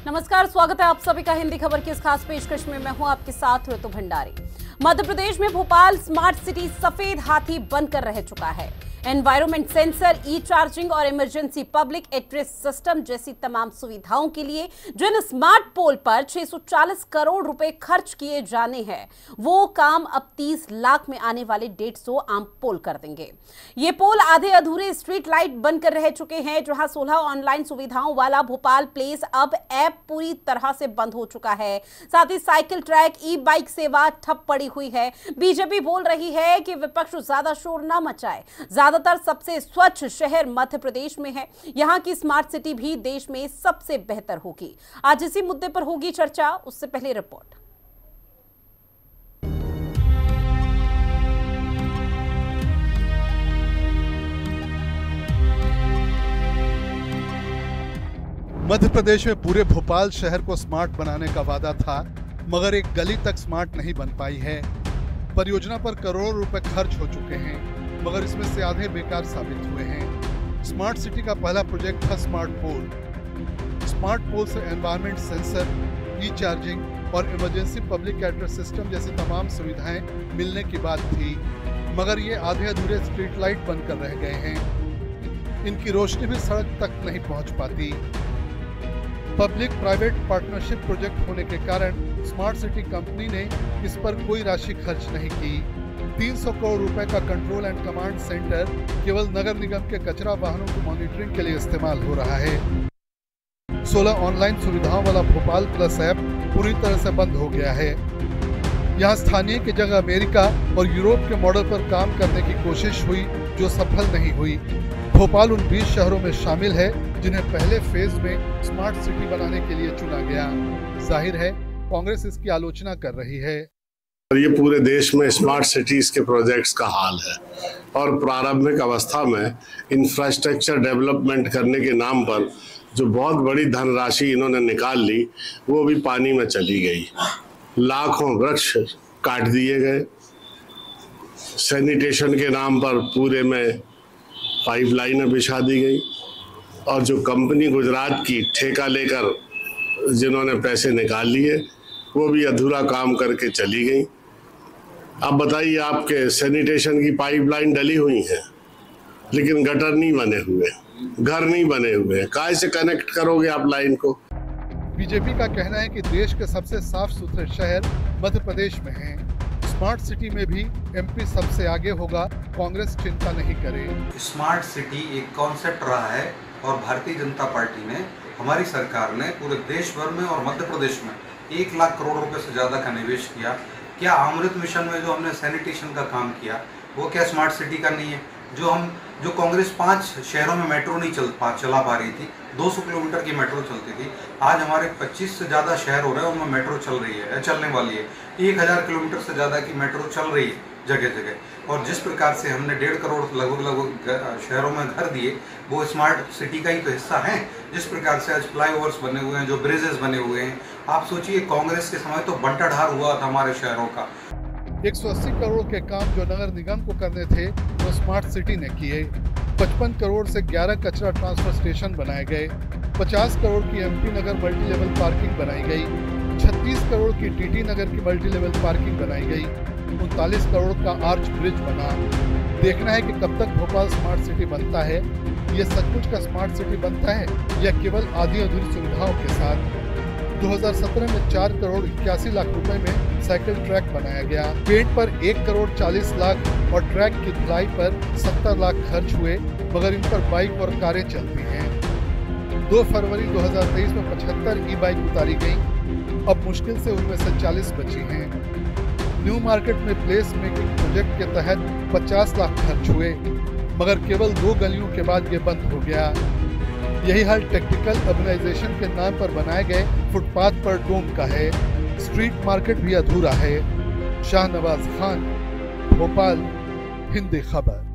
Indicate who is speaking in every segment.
Speaker 1: नमस्कार, स्वागत है आप सभी का हिंदी खबर की इस खास पेशकश में। मैं हूं आपके साथ ऋतु भंडारी। मध्य प्रदेश में भोपाल स्मार्ट सिटी सफेद हाथी बनकर रह चुका है। एनवायरमेंट सेंसर, ई चार्जिंग और इमरजेंसी पब्लिक एड्रेस सिस्टम जैसी तमाम सुविधाओं के लिए जिन स्मार्ट पोल पर 640 करोड़ रुपए खर्च किए जाने हैं, वो काम अब 30 लाख में आने वाले 150 आम पोल कर देंगे। ये पोल आधे अधूरे स्ट्रीट लाइट बनकर रह चुके हैं। जहां 16 ऑनलाइन सुविधाओं वाला भोपाल प्लेस अब ऐप पूरी तरह से बंद हो चुका है। साथ ही साइकिल ट्रैक, ई बाइक सेवा ठप पड़ी हुई है। बीजेपी बोल रही है कि विपक्ष ज्यादा शोर न मचाए। ज्यादातर सबसे स्वच्छ शहर मध्य प्रदेश में है। यहां की स्मार्ट सिटी भी देश में सबसे बेहतर होगी। आज इसी मुद्दे पर होगी चर्चा। उससे पहले रिपोर्ट।
Speaker 2: मध्य प्रदेश में पूरे भोपाल शहर को स्मार्ट बनाने का वादा था, मगर एक गली तक स्मार्ट नहीं बन पाई है। परियोजना पर करोड़ों रुपए खर्च हो चुके हैं, मगर इसमें से आधे बेकार साबित हुए हैं। स्मार्ट सिटी का पहला प्रोजेक्ट था स्मार्ट पोल। स्मार्ट पोल से एनवायरमेंट सेंसर, ई चार्जिंग और इमरजेंसी पब्लिक एड्रेस सिस्टम जैसी तमाम सुविधाएं मिलने की बात थी, मगर ये आधे अधूरे स्ट्रीट लाइट बनकर रह गए हैं। इनकी रोशनी भी सड़क तक नहीं पहुंच पाती। पब्लिक प्राइवेट पार्टनरशिप प्रोजेक्ट होने के कारण स्मार्ट सिटी कंपनी ने इस पर कोई राशि खर्च नहीं की। 300 करोड़ रुपए का कंट्रोल एंड कमांड सेंटर केवल नगर निगम के कचरा वाहनों की मॉनिटरिंग के लिए इस्तेमाल हो रहा है। 16 ऑनलाइन सुविधाओं वाला भोपाल प्लस ऐप पूरी तरह से बंद हो गया है। यहाँ स्थानीय की जगह अमेरिका और यूरोप के मॉडल पर काम करने की कोशिश हुई, जो सफल नहीं हुई। भोपाल उन 20 शहरों में शामिल है जिन्हें पहले फेज में स्मार्ट सिटी बनाने के लिए चुना गया। जाहिर है कांग्रेस इसकी आलोचना कर रही है।
Speaker 3: और ये पूरे देश में स्मार्ट सिटीज के प्रोजेक्ट्स का हाल है और प्रारंभिक अवस्था में इंफ्रास्ट्रक्चर डेवलपमेंट करने के नाम पर जो बहुत बड़ी धनराशि इन्होंने निकाल ली, वो भी पानी में चली गई। लाखों वृक्ष काट दिए गए। सैनिटेशन के नाम पर पूरे में पाइपलाइनें बिछा दी गई और जो कंपनी गुजरात की ठेका लेकर जिन्होंने पैसे निकाल लिए, वो भी अधूरा काम करके चली गई। अब बताइए, आपके सैनिटेशन की पाइपलाइन डली हुई है, लेकिन गटर नहीं बने हुए, घर नहीं बने हुए, काहे से कनेक्ट करोगे आप लाइन को?
Speaker 2: बीजेपी का कहना है कि देश के सबसे साफ सुथरे शहर मध्य प्रदेश में हैं। स्मार्ट सिटी में भी एमपी सबसे आगे होगा, कांग्रेस चिंता नहीं करे।
Speaker 4: स्मार्ट सिटी एक कॉन्सेप्ट रहा है और भारतीय जनता पार्टी ने, हमारी सरकार ने पूरे देश भर में और मध्य प्रदेश में 1 लाख करोड़ रुपए से ज़्यादा का निवेश किया। क्या अमृत मिशन में जो हमने सैनिटेशन का काम किया, वो क्या स्मार्ट सिटी का नहीं है? जो कांग्रेस 5 शहरों में मेट्रो नहीं चला पा रही थी, 200 किलोमीटर की मेट्रो चलती थी, आज हमारे 25 से ज़्यादा शहर हो रहे हैं, उनमें मेट्रो चल रही है, चलने वाली है। 1000 किलोमीटर से ज़्यादा की मेट्रो चल रही है जगह जगह। और जिस प्रकार से हमने 1.5 करोड़ लगभग शहरों में घर दिए, वो स्मार्ट सिटी का ही तो हिस्सा है। जिस प्रकार से आज फ्लाईओवर्स बने हुए हैं, जो ब्रिजेस बने हुए हैं, आप सोचिए कांग्रेस के समय तो बंटाढार हुआ था हमारे शहरों का।
Speaker 2: 180 करोड़ के काम जो नगर निगम को करने थे, वो स्मार्ट सिटी ने किए। 55 करोड़ से 11 कचरा ट्रांसफर स्टेशन बनाए गए। 50 करोड़ की एमपी नगर मल्टी लेवल पार्किंग बनाई गई। 36 करोड़ की टीटी नगर की मल्टी लेवल पार्किंग बनाई गई। 39 करोड़ का आर्च ब्रिज बना। देखना है कि कब तक भोपाल स्मार्ट सिटी बनता है। ये सचमुच का स्मार्ट सिटी बनता है या केवल आधी अधूरी सुविधाओं के साथ। 2017 में 4 करोड़ 81 लाख रुपए में साइकिल ट्रैक बनाया गया। पेंट पर 1 करोड़ 40 लाख और ट्रैक की धुलाई पर 70 लाख खर्च हुए, मगर इन पर बाइक और कारें चलती हैं। 2 फरवरी 2023 में 75 ई बाइक उतारी गई। अब मुश्किल से उनमें से 40 बची हैं। न्यू मार्केट में प्लेस मेकिंग प्रोजेक्ट के तहत 50 लाख खर्च हुए, मगर केवल 2 गलियों के बाद ये बंद हो गया। यही हाल टेक्निकल अर्बनाइजेशन के नाम पर बनाए गए फुटपाथ पर डोम का है। स्ट्रीट मार्केट भी अधूरा है। शाहनवाज खान, भोपाल, हिंदी खबर।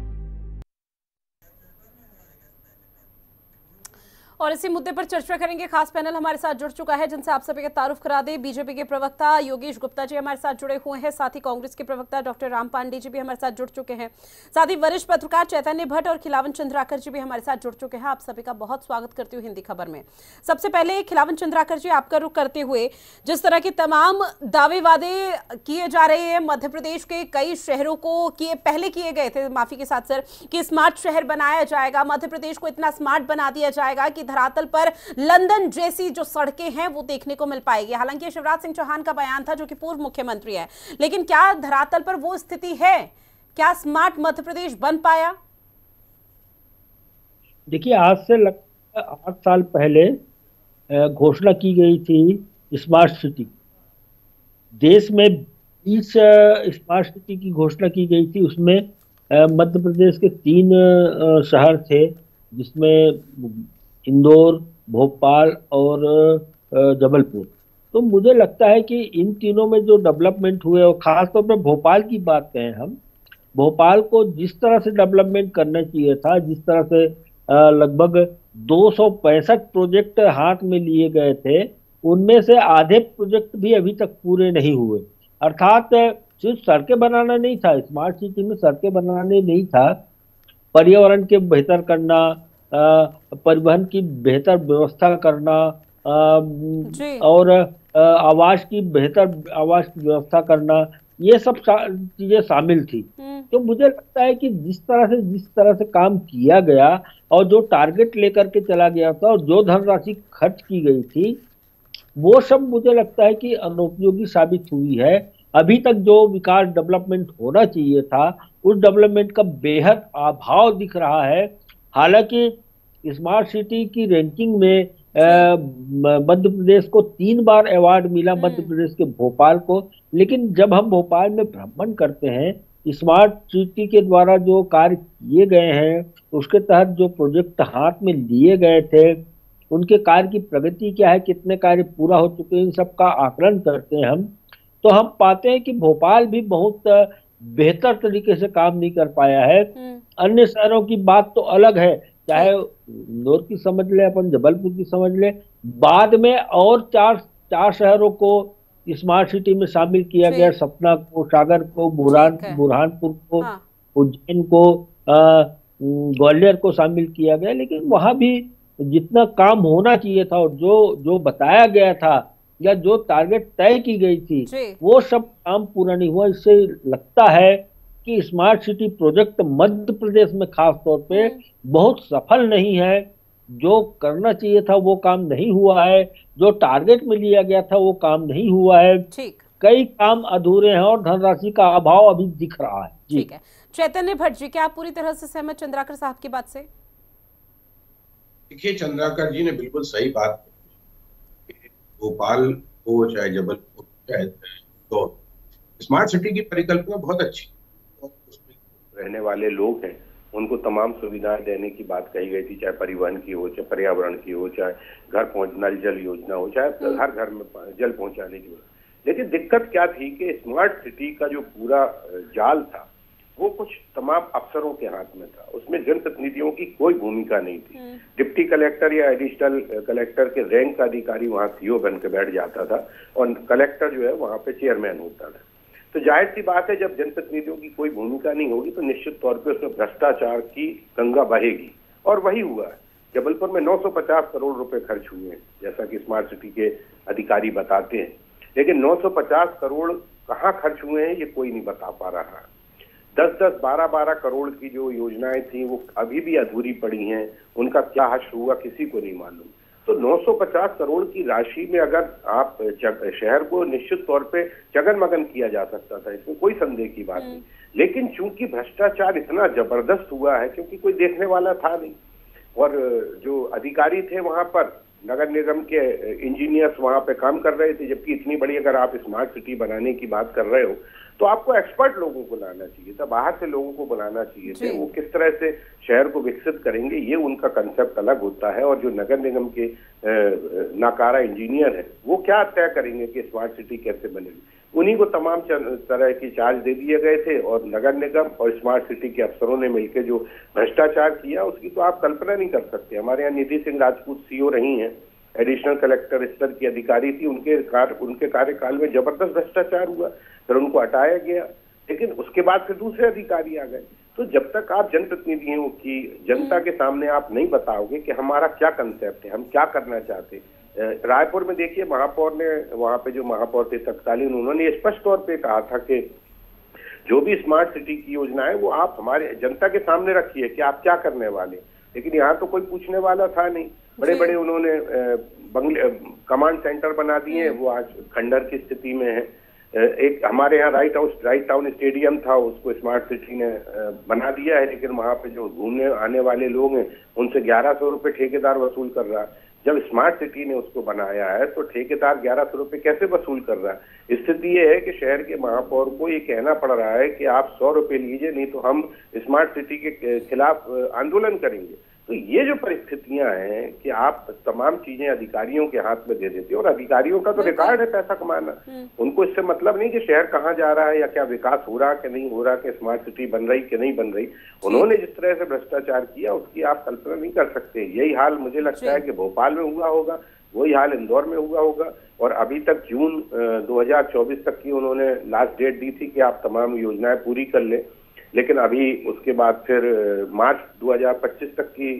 Speaker 1: और इसी मुद्दे पर चर्चा करेंगे। खास पैनल हमारे साथ जुड़ चुका है जिनसे आप सभी का तारुफ करा दे। बीजेपी के प्रवक्ता योगेश गुप्ता जी हमारे साथ जुड़े हुए हैं, साथ ही कांग्रेस के प्रवक्ता डॉक्टर राम पांडे जी भी हमारे साथ जुड़ चुके हैं, साथ ही वरिष्ठ पत्रकार चैतन्य भट्ट और खिलावन चंद्राकर जी भी हमारे साथ जुड़ चुके हैं। आप सभी का बहुत स्वागत करती हूँ हिंदी खबर में। सबसे पहले खिलावन चंद्राकर जी, आपका रुख करते हुए, जिस तरह के तमाम दावे वादे किए जा रहे हैं मध्य प्रदेश के कई शहरों को पहले किए गए थे, माफी के साथ सर, कि स्मार्ट शहर बनाया जाएगा, मध्य प्रदेश को इतना स्मार्ट बना दिया जाएगा कि धरातल पर लंदन जैसी जो सड़कें हैं वो देखने को मिल पाएगी। हालांकि शिवराज सिंह चौहान का बयान था, जो कि पूर्व मुख्यमंत्री है, लेकिन क्या धरातल पर वो स्थिति है? क्या स्मार्ट मध्य प्रदेश बन पाया?
Speaker 5: देखिए, आज से 8 साल पहले घोषणा की गई थी स्मार्ट सिटी। देश में 20 स्मार्ट सिटी की घोषणा की गई थी। उसमें मध्य प्रदेश के 3 शहर थे, जिसमें इंदौर, भोपाल और जबलपुर। तो मुझे लगता है कि इन तीनों में जो डेवलपमेंट हुए, और खासतौर पर भोपाल की बात करें हम, भोपाल को जिस तरह से डेवलपमेंट करना चाहिए था, जिस तरह से लगभग 265 प्रोजेक्ट हाथ में लिए गए थे, उनमें से आधे प्रोजेक्ट भी अभी तक पूरे नहीं हुए। अर्थात सिर्फ सड़कें बनाना नहीं था, स्मार्ट सिटी में सड़कें बनाने नहीं था, पर्यावरण के बेहतर करना, परिवहन की बेहतर व्यवस्था करना, और आवास की व्यवस्था करना, ये सब चीजें शामिल थी। तो मुझे लगता है कि जिस तरह से काम किया गया और जो टारगेट लेकर के चला गया था और जो धनराशि खर्च की गई थी, वो सब मुझे लगता है कि अनुपयोगी साबित हुई है। अभी तक जो विकास डेवलपमेंट होना चाहिए था, उस डेवलपमेंट का बेहद अभाव दिख रहा है। हालांकि स्मार्ट सिटी की रैंकिंग में मध्य प्रदेश को 3 बार अवार्ड मिला, मध्य प्रदेश के भोपाल को। लेकिन जब हम भोपाल में भ्रमण करते हैं, स्मार्ट सिटी के द्वारा जो कार्य किए गए हैं, उसके तहत जो प्रोजेक्ट हाथ में लिए गए थे, उनके कार्य की प्रगति क्या है, कितने कार्य पूरा हो चुके हैं, इन सब का आकलन करते हैं हम, तो हम पाते हैं कि भोपाल भी बहुत बेहतर तरीके से काम नहीं कर पाया है। अन्य शहरों की बात तो अलग है, चाहे इंदौर की समझ ले, अपन जबलपुर की समझ ले, बाद में और 4 शहरों को स्मार्ट सिटी में शामिल किया गया, सतना को, सागर को, बुरहानपुर को, उज्जैन को, ग्वालियर को शामिल किया गया। लेकिन वहां भी जितना काम होना चाहिए था और जो बताया गया था या जो टारगेट तय की गई थी, वो सब काम पूरा नहीं हुआ। इससे लगता है कि smart city project Madhya Pradesh में खास तौर पे बहुत सफल नहीं है। जो करना चाहिए था वो काम नहीं हुआ है, जो टारगेट में लिया गया था वो काम नहीं हुआ है। कई काम अधूरे हैं और धनराशि का अभाव अभी दिख रहा है।
Speaker 1: ठीक है, चैतन्य भट्ट जी, क्या आप पूरी तरह से सहमत चंद्राकर साहब की बात से?
Speaker 6: देखिए, चंद्राकर जी ने बिल्कुल सही बात की। भोपाल हो चाहे जबलपुर चाहे इंदौर, स्मार्ट सिटी की परिकल्पना बहुत अच्छी, उसमें रहने वाले लोग हैं उनको तमाम सुविधाएं देने की बात कही गई थी, चाहे परिवहन की हो, चाहे पर्यावरण की हो, चाहे घर पहुंच नल जल योजना हो, चाहे हर घर में जल पहुंचाने की हो। लेकिन दिक्कत क्या थी कि स्मार्ट सिटी का जो पूरा जाल था वो कुछ तमाम अफसरों के हाथ में था, उसमें जनप्रतिनिधियों की कोई भूमिका नहीं थी। डिप्टी कलेक्टर या एडिशनल कलेक्टर के रैंक का अधिकारी वहाँ सीओ बन के बैठ जाता था और कलेक्टर जो है वहाँ पे चेयरमैन होता था। तो जाहिर सी बात है, जब जनप्रतिनिधियों की कोई भूमिका नहीं होगी तो निश्चित तौर पे उसमें भ्रष्टाचार की गंगा बहेगी, और वही हुआ है। जबलपुर में 950 करोड़ रुपए खर्च हुए हैं, जैसा कि स्मार्ट सिटी के अधिकारी बताते हैं, लेकिन 950 करोड़ कहाँ खर्च हुए हैं ये कोई नहीं बता पा रहा है। 10-10, 12-12 करोड़ की जो योजनाएं थी वो अभी भी अधूरी पड़ी हैं, उनका क्या हश्र हुआ किसी को नहीं मालूम। तो 950 करोड़ की राशि में अगर आप शहर को निश्चित तौर पे जगनमगन किया जा सकता था, इसमें कोई संदेह की बात नहीं। लेकिन चूंकि भ्रष्टाचार इतना जबरदस्त हुआ है, क्योंकि कोई देखने वाला था नहीं, और जो अधिकारी थे वहां पर नगर निगम के इंजीनियर्स वहां पे काम कर रहे थे, जबकि इतनी बड़ी अगर आप स्मार्ट सिटी बनाने की बात कर रहे हो तो आपको एक्सपर्ट लोगों को लाना चाहिए था, बाहर से लोगों को बुलाना चाहिए थे। वो किस तरह से शहर को विकसित करेंगे ये उनका कंसेप्ट अलग होता है, और जो नगर निगम के नाकारा इंजीनियर है वो क्या तय करेंगे कि स्मार्ट सिटी कैसे बनेगी। उन्हीं को तमाम तरह की चार्ज दे दिए गए थे और नगर निगम और स्मार्ट सिटी के अफसरों ने मिलकर जो भ्रष्टाचार किया उसकी तो आप कल्पना नहीं कर सकते। हमारे यहाँ निधि सिंह राजपूत सीओ रही हैं, एडिशनल कलेक्टर स्तर की अधिकारी थी, उनके कार्यकाल में जबरदस्त भ्रष्टाचार हुआ, फिर उनको हटाया गया, लेकिन उसके बाद फिर दूसरे अधिकारी आ गए। तो जब तक आप जनप्रतिनिधियों की जनता के सामने आप नहीं बताओगे कि हमारा क्या कंसेप्ट है, हम क्या करना चाहते हैं। रायपुर में देखिए महापौर ने, वहां पे जो महापौर थे तत्कालीन, उन्होंने स्पष्ट तौर पे कहा था कि जो भी स्मार्ट सिटी की योजना है वो आप हमारे जनता के सामने रखिए कि आप क्या करने वाले। लेकिन यहाँ तो कोई पूछने वाला था नहीं। बड़े बड़े उन्होंने बंगले कमांड सेंटर बना दिए, वो आज खंडर की स्थिति में है। एक हमारे यहाँ राइट टाउन स्टेडियम था, उसको स्मार्ट सिटी ने बना दिया है, लेकिन वहां पे जो घूमने आने वाले लोग हैं उनसे 1100 रुपये ठेकेदार वसूल कर रहा है। जब स्मार्ट सिटी ने उसको बनाया है तो ठेकेदार 1100 रुपये कैसे वसूल कर रहा है। स्थिति ये है कि शहर के महापौर को ये कहना पड़ रहा है कि आप 100 रुपये लीजिए, नहीं तो हम स्मार्ट सिटी के खिलाफ आंदोलन करेंगे। तो ये जो परिस्थितियां हैं कि आप तमाम चीजें अधिकारियों के हाथ में दे देते हो, और अधिकारियों का तो रिकॉर्ड है पैसा कमाना। उनको इससे मतलब नहीं कि शहर कहाँ जा रहा है या क्या विकास हो रहा कि नहीं हो रहा, कि स्मार्ट सिटी बन रही कि नहीं बन रही। उन्होंने जिस तरह से भ्रष्टाचार किया उसकी आप कल्पना नहीं कर सकते। यही हाल मुझे लगता है कि भोपाल में हुआ होगा, वही हाल इंदौर में हुआ होगा। और अभी तक जून 2024 तक की उन्होंने लास्ट डेट दी थी कि आप तमाम योजनाएं पूरी कर लें, लेकिन अभी उसके बाद फिर मार्च 2025 तक की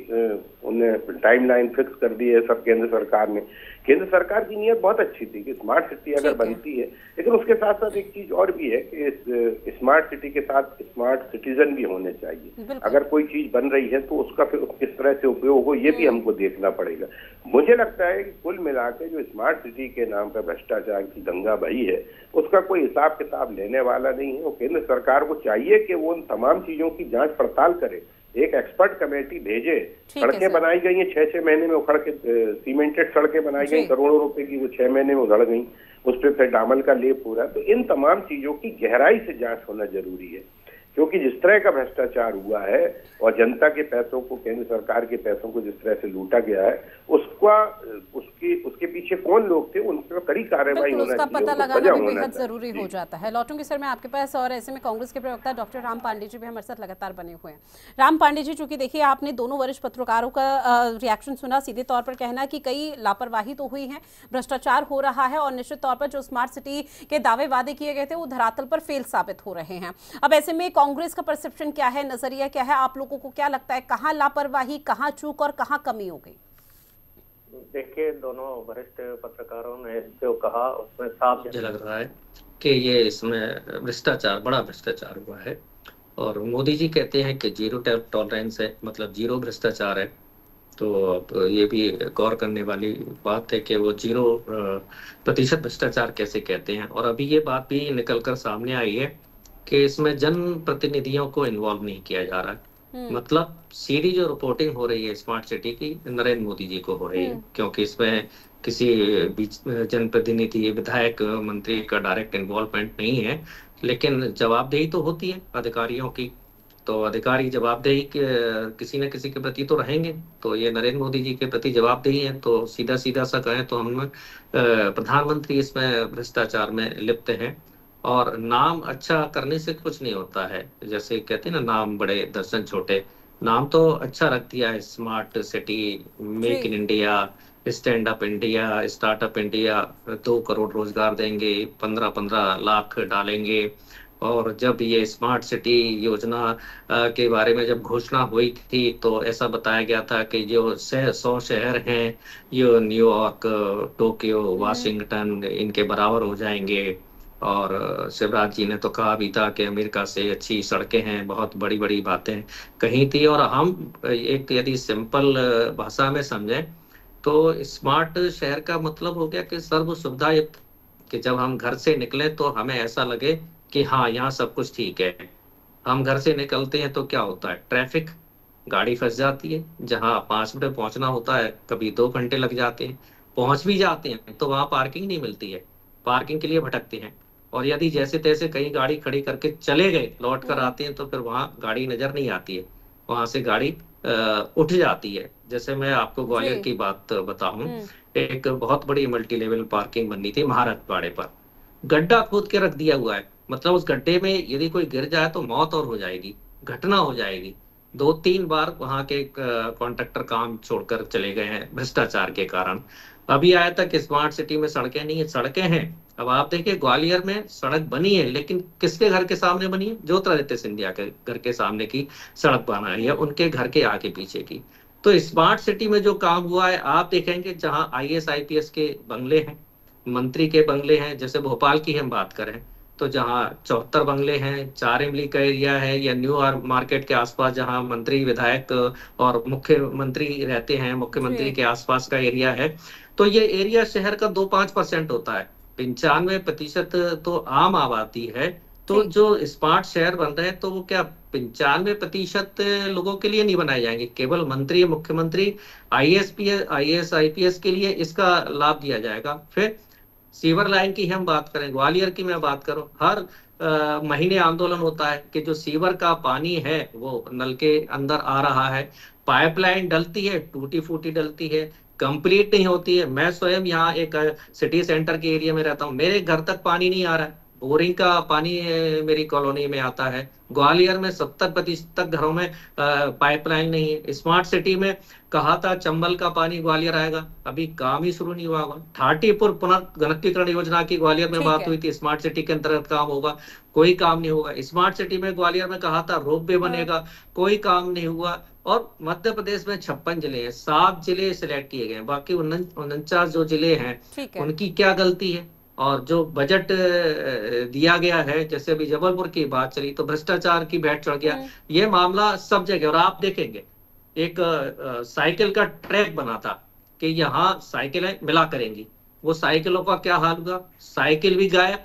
Speaker 6: उन्हें टाइमलाइन फिक्स कर दी है सब केंद्र सरकार ने। केंद्र सरकार की नीयत बहुत अच्छी थी कि स्मार्ट सिटी अगर बनती है, लेकिन उसके साथ साथ एक चीज और भी है कि इस स्मार्ट सिटी के साथ स्मार्ट सिटीजन भी होने चाहिए। अगर कोई चीज बन रही है तो उसका फिर किस तरह से उपयोग हो, ये भी हमको देखना पड़ेगा। मुझे लगता है कि कुल मिला के जो स्मार्ट सिटी के नाम पर भ्रष्टाचार की दंगा बही है उसका कोई हिसाब किताब लेने वाला नहीं है। वो केंद्र सरकार को चाहिए कि वो उन तमाम चीजों की जांच पड़ताल करे, एक एक्सपर्ट कमेटी भेजे। सड़कें बनाई गई हैं 6-6 महीने में उखड़ के, सीमेंटेड सड़कें बनाई गई करोड़ों रुपए की, वो 6 महीने में उधड़ गई, उस पर फिर डामर का लेप हो रहा है। तो इन तमाम चीजों की गहराई से जांच होना जरूरी है, क्योंकि जिस तरह का भ्रष्टाचार हुआ है और जनता के पैसों को, केंद्र सरकार के पैसों को जिस तरह से लूटा गया है, उसके पीछे कौन लोग थे, उनका कड़ी कार्रवाई होना चाहिए,
Speaker 1: पता लगाना भी बेहद जरूरी हो जाता है। लौटूंगी सर मैं आपके पास, और ऐसे में कांग्रेस के प्रवक्ता डॉक्टर राम पांडे जी भी हमारे साथ लगातार बने हुए हैं। राम पांडे जी, चूंकि देखिए आपने दोनों वरिष्ठ पत्रकारों का रिएक्शन सुना, सीधे तौर पर कहना कि कई लापरवाही तो हुई है, भ्रष्टाचार हो रहा है, और निश्चित तौर पर जो स्मार्ट सिटी के दावे वादे किए गए थे वो धरातल पर फेल साबित हो रहे हैं। अब ऐसे में कांग्रेस का परसेप्शन क्या है, नजरिया क्या है, आप लोगों को क्या लगता है, कहां लापरवाही, कहां चूक और कहां कमी हो गई?
Speaker 7: देखिए, दोनों वरिष्ठ पत्रकारों ने जो कहा उसमें साफ मुझे लग रहा है कि ये इसमें भ्रष्टाचार, बड़ा भ्रष्टाचार हुआ है। और मोदी जी कहते हैं कि जीरो टॉलरेंस है, मतलब जीरो भ्रष्टाचार है। तो ये भी गौर करने वाली बात है कि वो 0% भ्रष्टाचार कैसे कहते हैं। और अभी ये बात भी निकलकर सामने आई है कि इसमें जन प्रतिनिधियों को इन्वॉल्व नहीं किया जा रहा है। मतलब सीधी जो रिपोर्टिंग हो रही है स्मार्ट सिटी की, नरेंद्र मोदी जी को हो रही है, क्योंकि इसमें किसी जनप्रतिनिधि, विधायक, मंत्री का डायरेक्ट इन्वॉल्वमेंट नहीं है। लेकिन जवाबदेही तो होती है अधिकारियों की, तो अधिकारी जवाबदेही किसी न किसी के प्रति तो रहेंगे। तो ये नरेंद्र मोदी जी के प्रति जवाबदेही है। तो सीधा सीधा सा कहें तो हम प्रधानमंत्री इसमें भ्रष्टाचार में लिप्त हैं। और नाम अच्छा करने से कुछ नहीं होता है, जैसे कहते हैं ना, नाम बड़े दर्शन छोटे। नाम तो अच्छा रख दिया है, smart city, make in India, stand up India, startup India, 2 crore रोजगार देंगे, 15-15 लाख डालेंगे। और जब ये स्मार्ट सिटी योजना के बारे में जब घोषणा हुई थी तो ऐसा बताया गया था कि जो 100 शहर हैं, ये न्यूयॉर्क, टोक्यो, वाशिंगटन, इनके बराबर हो जाएंगे। और शिवराज जी ने तो कहा भी था कि अमेरिका से अच्छी सड़कें हैं, बहुत बड़ी बड़ी बातें कही थी। और हम एक यदि सिंपल भाषा में समझें तो स्मार्ट शहर का मतलब हो गया कि सर्व सुविधायुक्त, कि जब हम घर से निकले तो हमें ऐसा लगे कि हाँ, यहाँ सब कुछ ठीक है। हम घर से निकलते हैं तो क्या होता है, ट्रैफिक, गाड़ी फंस जाती है, जहाँ 5 मिनट पहुंचना होता है कभी 2 घंटे लग जाते हैं। पहुंच भी जाते हैं तो वहाँ पार्किंग नहीं मिलती है, पार्किंग के लिए भटकते हैं। और यदि जैसे तैसे कहीं गाड़ी खड़ी करके चले गए, लौट कर आते हैं तो फिर वहाँ गाड़ी नजर नहीं आती है, वहां से गाड़ी उठ जाती है। जैसे मैं आपको ग्वालियर की बात बताऊं, एक बहुत बड़ी मल्टी लेवल पार्किंग बननी थी महारथ बाड़े पर, गड्ढा खोद के रख दिया हुआ है। मतलब उस गड्ढे में यदि कोई गिर जाए तो मौत और हो जाएगी, घटना हो जाएगी। 2-3 बार वहां के कॉन्ट्रैक्टर काम छोड़कर चले गए हैं भ्रष्टाचार के कारण। अभी आया तक स्मार्ट सिटी में सड़कें नहीं है, सड़कें हैं। अब आप देखिए ग्वालियर में सड़क बनी है, लेकिन किसके घर के सामने बनी है? ज्योतिरादित्य सिंधिया के घर के सामने की सड़क बनाई है, उनके घर के आगे पीछे की। तो स्मार्ट सिटी में जो काम हुआ है, आप देखेंगे जहां IAS IPS के बंगले हैं, मंत्री के बंगले हैं, जैसे भोपाल की हम बात करें तो जहां 74 बंगले हैं, 4 इमली का एरिया है, या न्यू मार्केट के आसपास जहां मंत्री विधायक और मुख्यमंत्री रहते हैं, मुख्यमंत्री के आसपास का एरिया है, तो ये एरिया शहर का 2-5% होता है। 95% तो आम आबादी है। तो जो स्मार्ट शहर बन रहे हैं तो वो क्या 95% लोगों के लिए नहीं बनाए जाएंगे? केवल मंत्री, मुख्यमंत्री, IAS IPS के लिए इसका लाभ दिया जाएगा। फिर सीवर लाइन की हम बात करें, ग्वालियर की मैं बात करूं, हर महीने आंदोलन होता है कि जो सीवर का पानी है वो नल के अंदर आ रहा है, पाइपलाइन डलती है, टूटी फूटी डलती है, कंप्लीट नहीं होती है। मैं स्वयं यहाँ एक सिटी सेंटर के एरिया में रहता हूँ, मेरे घर तक पानी नहीं आ रहा है, बोरिंग का पानी मेरी कॉलोनी में आता है। ग्वालियर में 70% तक घरों में पाइपलाइन नहीं है। स्मार्ट सिटी में कहा था चंबल का पानी ग्वालियर आएगा, अभी काम ही शुरू नहीं हुआ होगा। ठाटीपुर पुनर्गणकीकरण योजना की ग्वालियर में बात हुई थी, स्मार्ट सिटी के अंतर्गत काम होगा, कोई काम नहीं होगा। स्मार्ट सिटी में ग्वालियर में कहा था रोपवे बनेगा, कोई काम नहीं हुआ। और मध्य प्रदेश में 56 जिले हैं, 7 जिले सिलेक्ट किए गए, बाकी 49 जो जिले हैं उनकी क्या गलती है? और जो बजट दिया गया है, जैसे अभी जबलपुर की बात चली तो भ्रष्टाचार की भेंट चढ़ गया, ये मामला सब जगह। और आप देखेंगे एक साइकिल का ट्रैक बना था कि यहाँ साइकिलें मिला करेंगी, वो साइकिलों का क्या हाल हुआ? साइकिल भी गायब,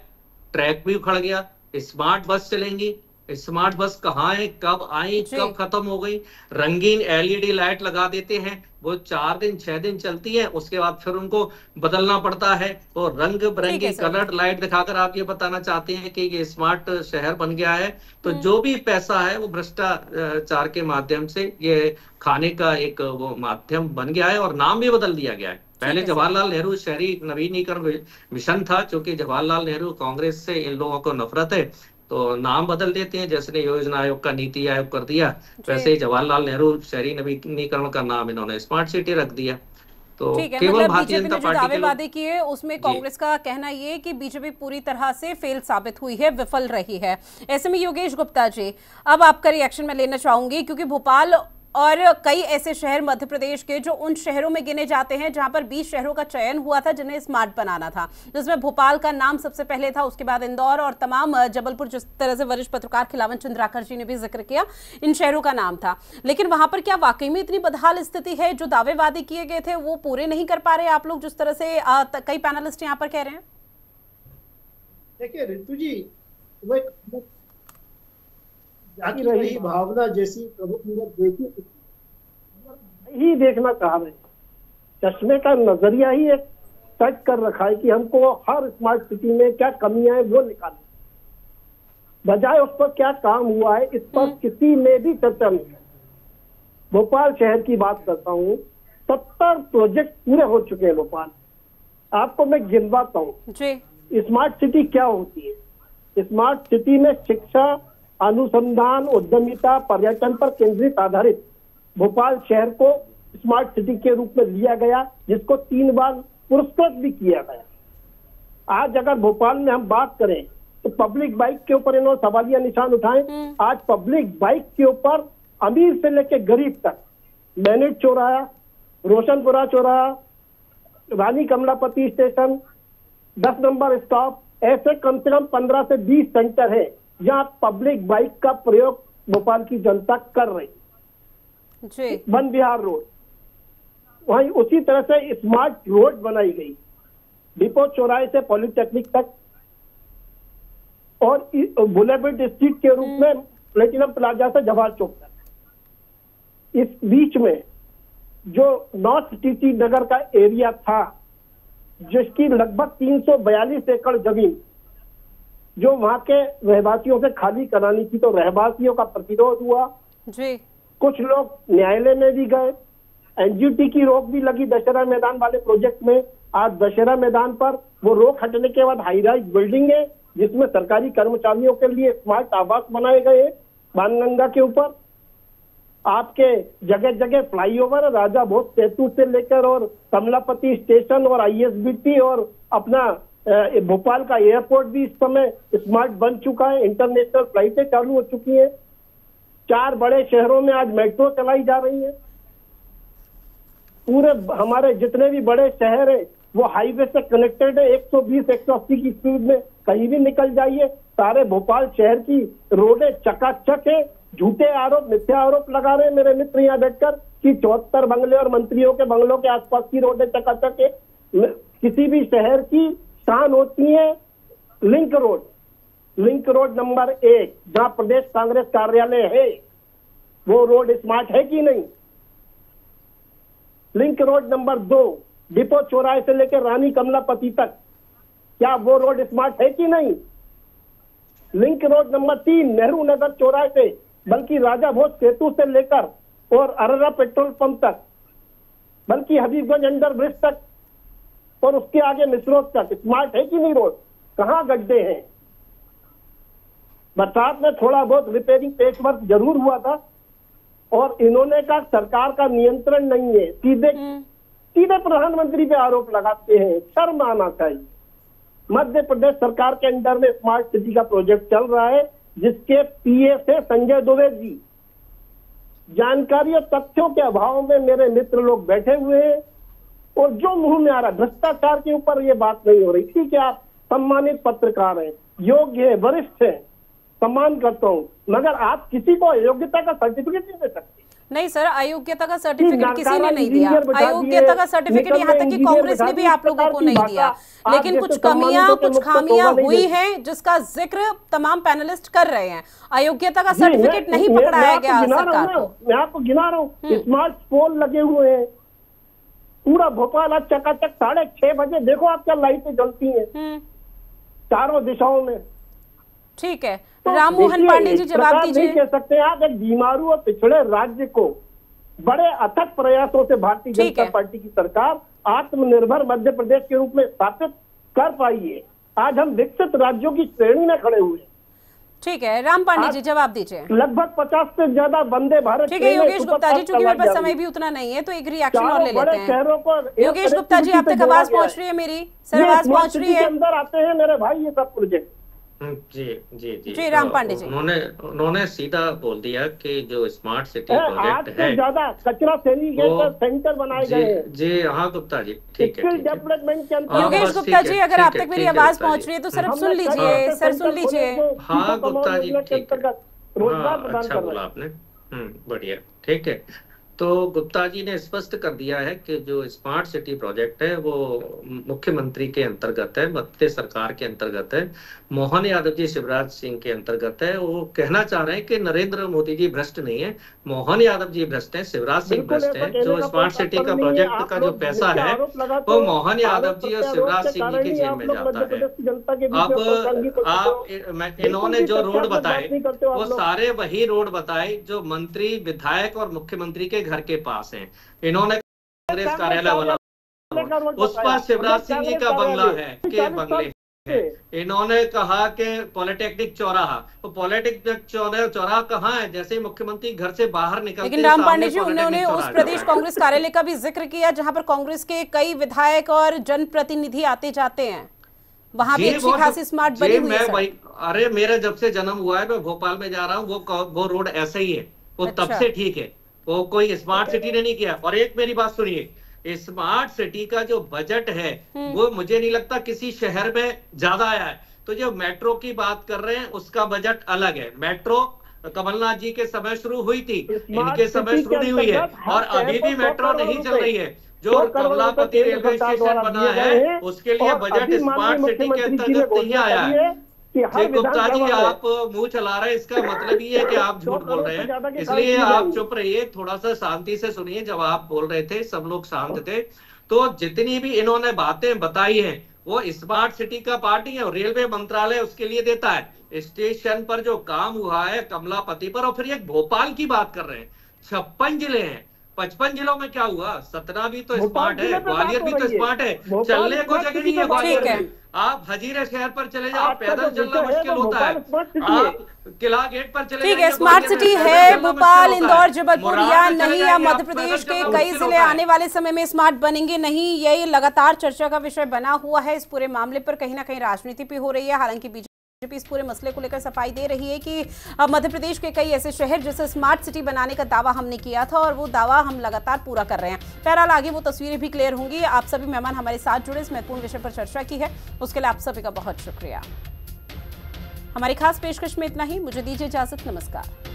Speaker 7: ट्रैक भी उखड़ गया। स्मार्ट बस चलेंगी, स्मार्ट बस कहाँ है, कब आई, कब खत्म हो गई? रंगीन LED लाइट लगा देते हैं, वो 4 दिन 6 दिन चलती है, उसके बाद फिर उनको बदलना पड़ता है। और रंग बिरंगी कलर्ड लाइट दिखाकर आप ये बताना चाहते हैं कि ये स्मार्ट शहर बन गया है। तो जो भी पैसा है वो भ्रष्टाचार के माध्यम से ये खाने का एक वो माध्यम बन गया है, और नाम भी बदल दिया गया है। पहले जवाहरलाल नेहरू शहरी नवीनीकरण मिशन था, क्योंकि जवाहरलाल नेहरू कांग्रेस से इन लोगों को नफरत है तो नाम बदल देते हैं। जैसे योजना आयोग का नीति आयोग कर दिया, वैसे ही जवाहरलाल नेहरू शहरी नवीनीकरण का नाम इन्होंने स्मार्ट सिटी रख दिया। तो केवल भारतीय जनता पार्टी के
Speaker 1: दावेदारी किए उसमें कांग्रेस का कहना ये कि बीजेपी पूरी तरह से फेल साबित हुई है, विफल रही है। ऐसे में योगेश गुप्ता जी, अब आपका रिएक्शन मैं लेना चाहूंगी, क्योंकि भोपाल और कई ऐसे शहर मध्य प्रदेश के जो उन शहरों में गिने जाते हैं जहां पर 20 शहरों का चयन हुआ था जिन्हें स्मार्ट बनाना था, जिसमें भोपाल का नाम सबसे पहले था, उसके बाद इंदौर और तमाम जबलपुर, जिस तरह से वरिष्ठ पत्रकार खिलावन चंद्राकर जी ने भी जिक्र किया, इन शहरों का नाम था। लेकिन वहां पर क्या वाकई में इतनी बदहाल स्थिति है? जो दावे वादे किए गए थे वो पूरे नहीं कर पा रहे आप लोग, जिस तरह से कई पैनलिस्ट यहाँ पर कह रहे हैं?
Speaker 8: देखिए ऋतु जी, जाती रही भावना जैसी प्रभु देखी ही देखना चाह रहे, चश्मे का नजरिया ही एक सेट कर रखा है कि हमको हर स्मार्ट सिटी में क्या कमियां है वो निकालनी, बजाय उस पर क्या काम हुआ है इस पर किसी में भी चर्चा नहीं है। भोपाल शहर की बात करता हूँ, 70 प्रोजेक्ट पूरे हो चुके हैं भोपाल। आपको मैं गिनवाता हूँ स्मार्ट सिटी क्या होती है। स्मार्ट सिटी में शिक्षा, अनुसंधान, उद्यमिता, पर्यटन पर केंद्रित आधारित भोपाल शहर को स्मार्ट सिटी के रूप में लिया गया, जिसको 3 बार पुरस्कृत भी किया गया। आज अगर भोपाल में हम बात करें तो पब्लिक बाइक के ऊपर इन्होंने सवालिया निशान उठाए। आज पब्लिक बाइक के ऊपर अमीर से लेकर गरीब तक, मैनेट चौराहा, रोशनपुरा चौराहा, रानी कमलापति स्टेशन, 10 नंबर स्टॉप, ऐसे कम से कम 15 से 20 सेंटर है जहां पब्लिक बाइक का प्रयोग भोपाल की जनता कर रही। वन विहार रोड, वहीं उसी तरह से स्मार्ट रोड बनाई गई, डिपो चौराहे से पॉलिटेक्निक तक, और बुलेवर्ड स्ट्रीट के रूप में प्लेटिनम प्लाजा से जवाहर चौक तक। इस बीच में जो नॉर्थ टीटी नगर का एरिया था, जिसकी लगभग 342 एकड़ जमीन जो वहां के रहवासियों से खाली करानी थी, तो रहवासियों का प्रतिरोध हुआ जी। कुछ लोग न्यायालय में भी गए, NGT की रोक भी लगी दशहरा मैदान वाले प्रोजेक्ट में, आज दशहरा मैदान पर वो रोक हटने के बाद हाई राइज बिल्डिंग है जिसमें सरकारी कर्मचारियों के लिए स्मार्ट आवास बनाए गए हैं बाणगंगा के ऊपर। आपके जगह जगह फ्लाईओवर, राजा भोज सेतु से लेकर और कमलापति स्टेशन और ISBT और अपना भोपाल का एयरपोर्ट भी इस समय स्मार्ट बन चुका है। इंटरनेशनल फ्लाइटें चालू हो चुकी हैं। 4 बड़े शहरों में आज मेट्रो चलाई जा रही है। पूरे हमारे जितने भी बड़े शहर है वो हाईवे से कनेक्टेड है। 120-180 की स्पीड में कहीं भी निकल जाइए। सारे भोपाल शहर की रोडें चकाचक है। झूठे आरोप, मिथ्या आरोप लगा रहे हैं मेरे मित्र यहाँ बैठकर कि 74 बंगले और मंत्रियों के बंगलों के आसपास की रोडें चकाचक है। किसी भी शहर की शान होती है लिंक रोड नंबर 1 जहां प्रदेश कांग्रेस कार्यालय है, वो रोड स्मार्ट है कि नहीं? लिंक रोड नंबर 2 डिपो चौराहे से लेकर रानी कमलापति तक, क्या वो रोड स्मार्ट है कि नहीं? Link road number 3 Nehru Nagar चौराहे से बल्कि राजा भोज सेतु से लेकर और अररा पेट्रोल पंप तक, बल्कि हबीबगंज अंडर ब्रिज तक और उसके आगे मिसरोद तक स्मार्ट है कि नहीं रोड? कहाँ गड्ढे हैं? बरसात में थोड़ा बहुत रिपेयरिंग पेच वर्क जरूर हुआ था और इन्होंने कहा सरकार का नियंत्रण नहीं है। सीधे प्रधानमंत्री पे आरोप लगाते हैं। शर्म आना चाहिए। मध्य प्रदेश सरकार के अंडर में स्मार्ट सिटी का प्रोजेक्ट चल रहा है जिसके PA से संजय दुबे जी। जानकारी और तथ्यों के अभाव में मेरे मित्र लोग बैठे हुए हैं और जो मुंह में आ रहा है भ्रष्टाचार के ऊपर ये बात नहीं हो रही। ठीक है, आप सम्मानित पत्रकार हैं, योग्य है, वरिष्ठ है, सम्मान करता हूँ, मगर आप किसी को अयोग्यता का सर्टिफिकेट नहीं दे सकते।
Speaker 1: नहीं सर, अयोग्यता का सर्टिफिकेट किसी ने नहीं दिया। अयोग्यता का सर्टिफिकेट यहाँ तक कि कांग्रेस ने भी आप लोगों को नहीं दिया। लेकिन कुछ कमियां, कुछ खामियां हुई हैं जिसका जिक्र तमाम पैनलिस्ट कर रहे हैं। अयोग्यता का सर्टिफिकेट नहीं पकड़ाया गया सरकार को।
Speaker 8: मैं आपको गिना रहा हूँ। स्मार्ट पोल लगे हुए हैं पूरा भोपाल आज चकाचक। 6:30 बजे देखो आप क्या लाइटें जलती हैं चारों दिशाओं में।
Speaker 1: ठीक है, राम मोहन पांडे जी जवाब दीजिए।
Speaker 8: नहीं कह सकते आप एक बीमारू और पिछड़े राज्य को बड़े अथक प्रयासों से भारतीय जनता पार्टी की सरकार आत्मनिर्भर मध्य प्रदेश के रूप में स्थापित कर पाई है। आज हम विकसित राज्यों की श्रेणी में खड़े हुए।
Speaker 1: ठीक है, राम पांडे जी जवाब दीजिए।
Speaker 8: लगभग 50 से ज्यादा वंदे भारत।
Speaker 1: ठीक है योगेश गुप्ता जी, चूंकि मेरे पास समय भी उतना नहीं है तो एक रिएक्शन और ले लेते हैं। योगेश गुप्ता जी, आप तक आवाज पहुंच रही है मेरी? सर आवाज पहुंच रही है?
Speaker 8: अंदर आते हैं मेरे भाई ये सब प्रोजेक्ट।
Speaker 7: जी
Speaker 1: राम पांडे जी,
Speaker 7: उन्होंने सीधा बोल दिया कि जो स्मार्ट सिटी प्रोजेक्ट है
Speaker 8: ज्यादा कचरा सेंटर बनाए गए।
Speaker 7: जी हाँ गुप्ता जी, ठीक है।
Speaker 8: डेवलपमेंट के
Speaker 1: योगेश गुप्ता जी, अगर आप तक मेरी आवाज पहुंच रही है तो सर सुन लीजिए। सर सुन लीजिए।
Speaker 7: हाँ गुप्ता जी, ठीक है,
Speaker 8: रोजगार प्रदान
Speaker 7: अच्छा बोला आपने। बढ़िया, ठीक है। तो गुप्ता जी ने स्पष्ट कर दिया है कि जो स्मार्ट सिटी प्रोजेक्ट है वो मुख्यमंत्री के अंतर्गत है, मध्य सरकार के अंतर्गत है, मोहन यादव जी शिवराज सिंह के अंतर्गत है। वो कहना चाह रहे हैं कि नरेंद्र मोदी जी भ्रष्ट नहीं है, मोहन यादव जी भ्रष्ट है, शिवराज सिंह भ्रष्ट है। जो स्मार्ट सिटी का प्रोजेक्ट का जो पैसा है वो मोहन यादव जी और शिवराज सिंह जी की जेब में जाता है। अब आप इन्होंने जो रोड बताए वो सारे वही रोड बताए जो मंत्री, विधायक और मुख्यमंत्री के घर के पास हैं। इन्होंने कांग्रेस कार्यालय वाला उस पर शिवराज सिंह जी का बंगला है के बंगले है। इन्होंने कहा कि पॉलिटेक्निक चौराहा, तो पॉलिटेक्निक चौराहा कहाँ है? जैसे मुख्यमंत्री घर से बाहर निकलते हैं।
Speaker 1: लेकिन राम पांडे जी, उन्होंने उस प्रदेश कांग्रेस कार्यालय का भी जिक्र किया जहां पर कांग्रेस के कई विधायक और जनप्रतिनिधि आते जाते हैं। वहां भी अच्छी खासी स्मार्ट बनी हुई है।
Speaker 7: अरे मेरा जब से जन्म हुआ है मैं भोपाल में जा रहा हूँ, वो रोड ऐसे ही है, वो तब से ठीक है। वो कोई स्मार्ट सिटी ने नहीं किया। और एक मेरी बात सुनिए, स्मार्ट सिटी का जो बजट है वो मुझे नहीं लगता किसी शहर में ज्यादा आया है। तो जो मेट्रो की बात कर रहे हैं उसका बजट अलग है। मेट्रो कमलनाथ जी के समय शुरू हुई थी, इनके समय शुरू नहीं हुई है और अभी भी मेट्रो नहीं चल रही है। जो कमलापति रेलवे स्टेशन बना है उसके लिए बजट स्मार्ट सिटी के अंतर्गत नहीं आया है। गुप्ता जी, आप मुंह चला रहे हैं, इसका मतलब ये है कि आप झूठ बोल रहे हैं, इसलिए आप चुप रहिए, थोड़ा सा शांति से सुनिए। जब आप बोल रहे थे सब लोग शांत थे। तो जितनी भी इन्होंने बातें बताई हैं वो स्मार्ट सिटी का पार्ट ही है और रेलवे मंत्रालय उसके लिए देता है। स्टेशन पर जो काम हुआ है कमलापति पर, और फिर एक भोपाल की बात कर रहे हैं, 56 जिले हैं, 55 जिलों में क्या हुआ? सतना भी तो
Speaker 8: भोपाल
Speaker 7: स्मार्ट है,
Speaker 8: जिले पे
Speaker 7: ग्वालियर
Speaker 8: बात
Speaker 7: भी
Speaker 8: हो
Speaker 7: तो
Speaker 8: रही है।
Speaker 7: स्मार्ट है,
Speaker 8: भोपाल
Speaker 7: चलने को
Speaker 8: स्मार्ट
Speaker 7: जगह
Speaker 8: सिटी
Speaker 7: नहीं है
Speaker 8: पे बात
Speaker 7: ग्वालियर
Speaker 1: ठीक है।
Speaker 7: में। आप हजीरे शहर पर चले जाओ,
Speaker 8: आपका
Speaker 7: पैदल
Speaker 8: जो
Speaker 7: चलना
Speaker 8: विषय है
Speaker 7: मुश्किल
Speaker 8: वो
Speaker 7: होता है।
Speaker 8: भोपाल स्मार्ट सिटी है।
Speaker 7: आप किला गेट पर चले
Speaker 1: ठीक है,
Speaker 7: जाइए,
Speaker 1: स्मार्ट
Speaker 7: ग्वालियर में
Speaker 1: सिटी
Speaker 7: पैदल
Speaker 1: है
Speaker 7: चलना
Speaker 1: भोपाल,
Speaker 7: मुश्किल होता है।
Speaker 1: इंदौर, जबलपुर
Speaker 7: मुरार
Speaker 1: या
Speaker 7: में चले
Speaker 1: नहीं, या
Speaker 7: जाइए,
Speaker 1: मध्य
Speaker 7: आप
Speaker 1: प्रदेश
Speaker 7: पैदल
Speaker 1: के
Speaker 7: चलना
Speaker 1: कई
Speaker 7: मुश्किल
Speaker 1: जिले
Speaker 7: होता है।
Speaker 1: आने वाले समय में स्मार्ट बनेंगे नहीं, ये लगातार चर्चा का विषय बना हुआ है। इस पूरे मामले पर कहीं ना कहीं राजनीति भी हो रही है। हालांकि बीजेपी इस पूरे मसले को लेकर सफाई दे रही है कि अब मध्य प्रदेश के कई ऐसे शहर जिसे स्मार्ट सिटी बनाने का दावा हमने किया था और वो दावा हम लगातार पूरा कर रहे हैं। बहरहाल आगे वो तस्वीरें भी क्लियर होंगी। आप सभी मेहमान हमारे साथ जुड़े, इस महत्वपूर्ण विषय पर चर्चा की है, उसके लिए आप सभी का बहुत शुक्रिया। हमारी खास पेशकश में इतना ही, मुझे दीजिए इजाजत, नमस्कार।